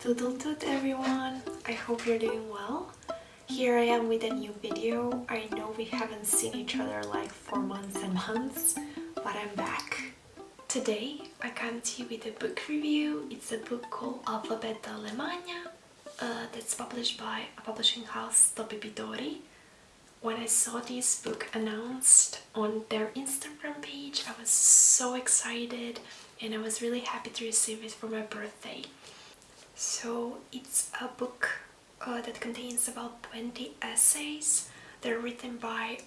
Toodle toot everyone! I hope you're doing well. Here I am with a new video. I know we haven't seen each other like for months and months, but I'm back. Today I come to you with a book review. It's a book called Alfabeto Alemagna that's published by a publishing house, Topi Pitori. When I saw this book announced on their Instagram page, I was so excited and I was really happy to receive it for my birthday. So it's a book that contains about 20 essays. They're written by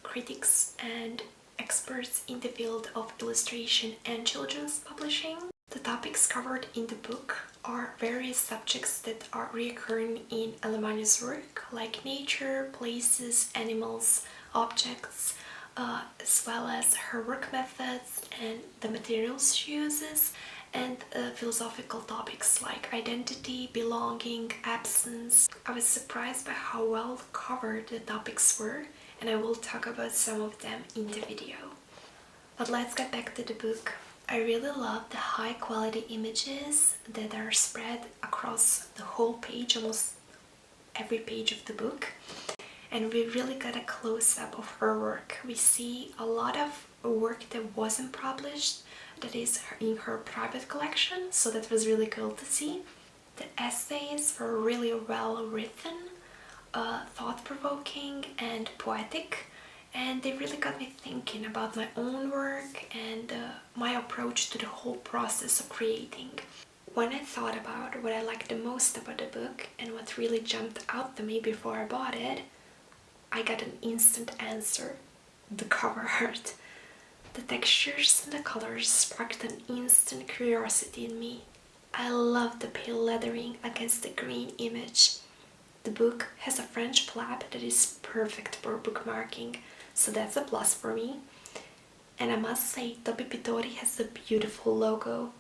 critics and experts in the field of illustration and children's publishing. The topics covered in the book are various subjects that are recurring in Alemagna's work, like nature, places, animals, objects, as well as her work methods and the materials she uses, and philosophical topics like identity, belonging, absence. I was surprised by how well covered the topics were, and I will talk about some of them in the video. But let's get back to the book. I really love the high quality images that are spread across the whole page, almost every page of the book. And we really got a close-up of her work. We see a lot of work that wasn't published, that is in her private collection, so that was really cool to see. The essays were really well written, thought-provoking and poetic, and they really got me thinking about my own work and my approach to the whole process of creating. When I thought about what I liked the most about the book and what really jumped out to me before I bought it, I got an instant answer: the cover art. The textures and the colors sparked an instant curiosity in me. I love the pale lettering against the green image. The book has a French flap that is perfect for bookmarking, so that's a plus for me. And I must say, Topi Pitori has a beautiful logo.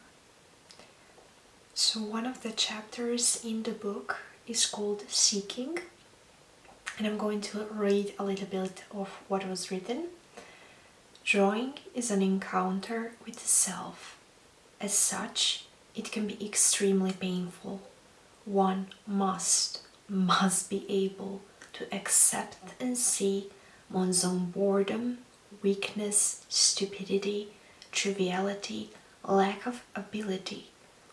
So one of the chapters in the book is called Seeking, and I'm going to read a little bit of what was written. Drawing is an encounter with the self. As such, it can be extremely painful. One must be able to accept and see one's own boredom, weakness, stupidity, triviality, lack of ability,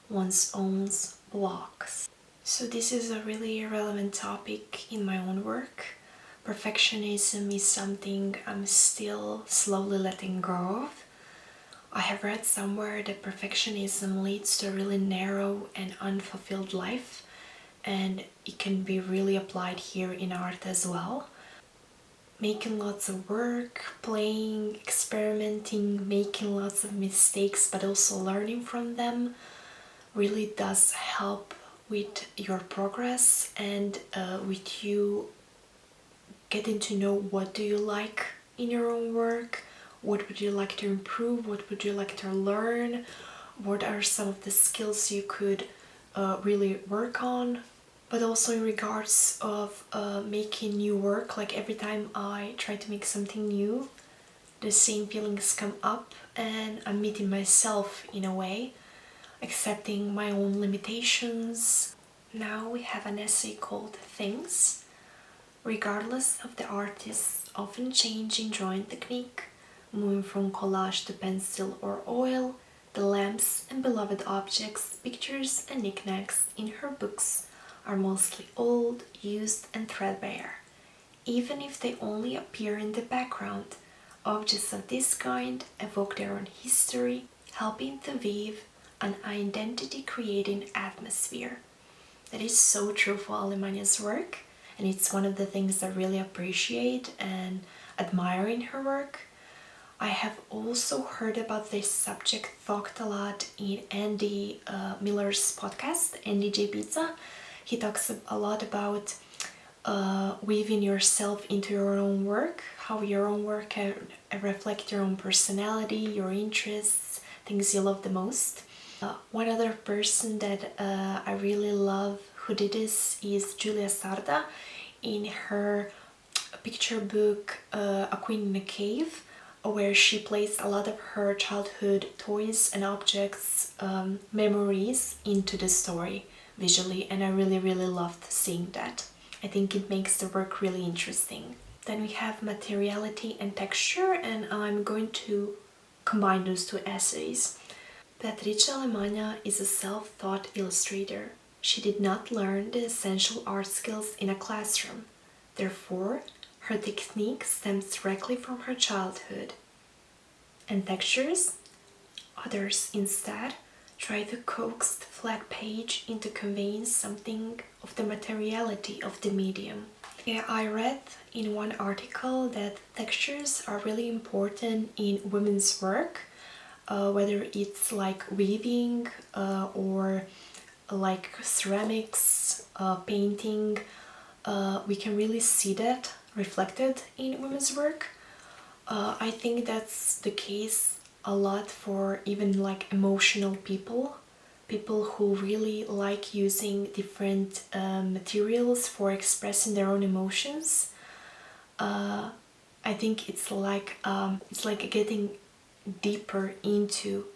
one's own blocks. So this is a really relevant topic in my own work. Perfectionism is something I'm still slowly letting go of. I have read somewhere that perfectionism leads to a really narrow and unfulfilled life, and it can be really applied here in art as well. Making lots of work, playing, experimenting, making lots of mistakes, but also learning from them really does help with your progress and with you getting to know what do you like in your own work, what would you like to improve, what would you like to learn, what are some of the skills you could really work on. But also in regards of making new work, like every time I try to make something new, the same feelings come up and I'm meeting myself in a way, accepting my own limitations. Now we have an essay called Things. Regardless of the artist's often changing drawing technique, moving from collage to pencil or oil, the lamps and beloved objects, pictures and knickknacks in her books are mostly old, used and threadbare. Even if they only appear in the background, objects of this kind evoke their own history, helping to weave an identity-creating atmosphere. That is so true for Alemagna's work. And it's one of the things I really appreciate and admire in her work. I have also heard about this subject talked a lot in Andy Miller's podcast, Andy J. Pizza. He talks a lot about weaving yourself into your own work, how your own work can reflect your own personality, your interests, things you love the most. One other person that I really love who did this is Julia Sarda. In her picture book A Queen in a Cave, where she placed a lot of her childhood toys and objects, memories into the story, visually, and I really loved seeing that. I think it makes the work really interesting. Then we have materiality and texture, and I'm going to combine those two essays. Beatrice Alemagna is a self-taught illustrator. She did not learn the essential art skills in a classroom. Therefore, her technique stems directly from her childhood. And textures? Others instead try to coax the flat page into conveying something of the materiality of the medium. Yeah, I read in one article that textures are really important in women's work, whether it's like weaving or like ceramics, painting. We can really see that reflected in women's work. I think that's the case a lot for even like emotional people who really like using different materials for expressing their own emotions. I think it's like getting deeper into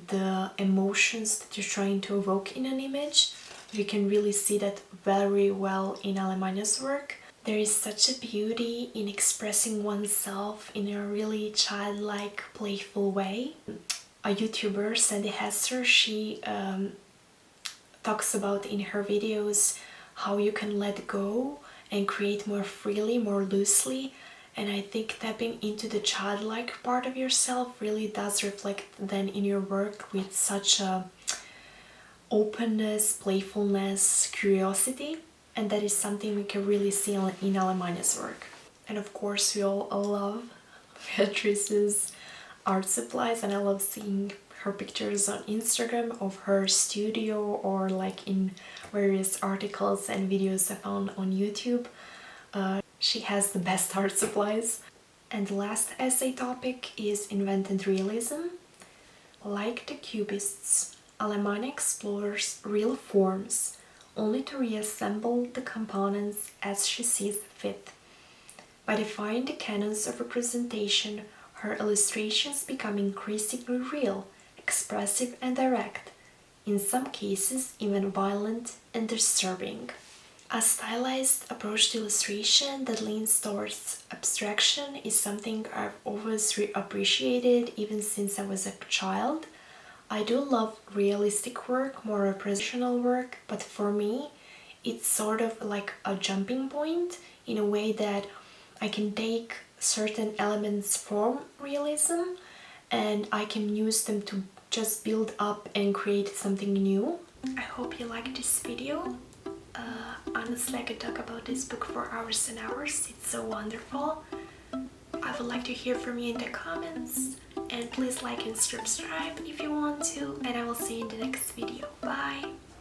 the emotions that you're trying to evoke in an image. You can really see that very well in Alemagna's work. There is such a beauty in expressing oneself in a really childlike, playful way. A YouTuber, Sandi Hester, she talks about in her videos how you can let go and create more freely, more loosely. And I think tapping into the childlike part of yourself really does reflect then in your work with such a openness, playfulness, curiosity. And that is something we can really see in Alemagna's work. And of course we all love Beatrice's art supplies, and I love seeing her pictures on Instagram of her studio or like in various articles and videos I found on YouTube. She has the best art supplies. And the last essay topic is invented realism. Like the Cubists, Alemagna explores real forms, only to reassemble the components as she sees fit. By defying the canons of representation, her illustrations become increasingly real, expressive and direct, in some cases even violent and disturbing. A stylized approach to illustration that leans towards abstraction is something I've always appreciated even since I was a child. I do love realistic work, more representational work, but for me it's sort of like a jumping point in a way that I can take certain elements from realism and I can use them to just build up and create something new. I hope you liked this video. Honestly, I could talk about this book for hours and hours. It's so wonderful. I would like to hear from you in the comments, and please like and subscribe if you want to, and I will see you in the next video. Bye!